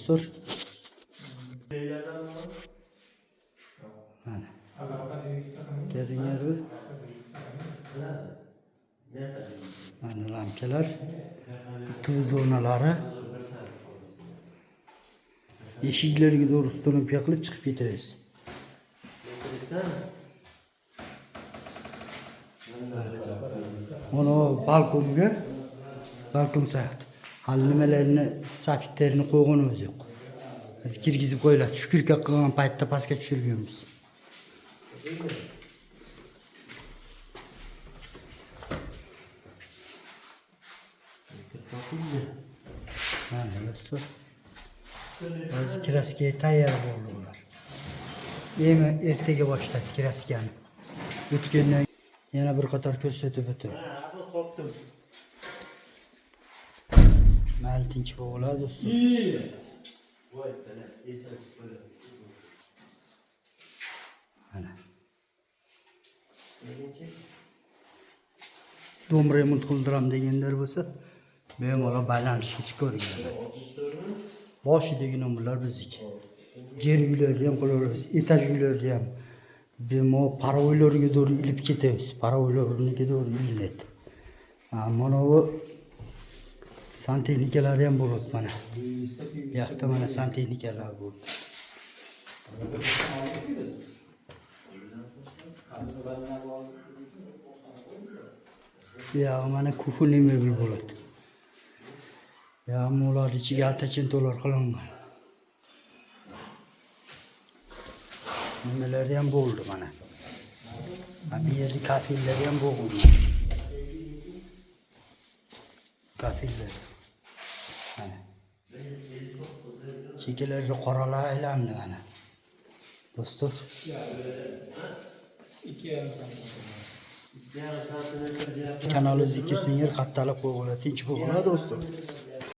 dostlar. Mana. Ko'ringlar bu. Mana lamkalar. Tuz zonalari. Eshiklarga to'g'risidan yoqilib chiqib ketamiz. Mana balkon saat. Hali nimalarni safitlarini qo'yganimiz yo'q. Biz kirgizib qo'yiladi. Shukurga qilgan paytda pastga tushirganmiz. Mana dostlar. Hozir kraskaga tayyor bo'ldilar. Yana ertaga boshladi kraskani. O'tgandan yana bir qator ko'rsatib o'tdim. Mayli tinch bo'ladi do'stlar. Mana. Dom remont qildiram deganlar bo'lsa, bemalol balandlik hech ko'rganlar. Boshidagina bular bizniki. Yer uylarni ham qilaveramiz, etaj uylarni ham. Bemalol paroylarga doğru ilib ketamiz. Paroylarga doğru ilinadi. Mana bu santexnikalari ham bo'ladi mana. Bu yoqda mana santexnikalar bo'ldi. Ya mana kufrli mebel bo'ladi. Ya mo'lar ichiga atachintolar qilingan. Nimalar ham bo'ldi mana. Bu yerda kafillar ham bo'ldi. Kafillar. Mana. Chekelari qoralar aylandi mana. Do'stlar. 2,5 santimetr. Kanal o'zi 2 singir qattalab qo'yiladi, tinch bo'ladi do'stlar.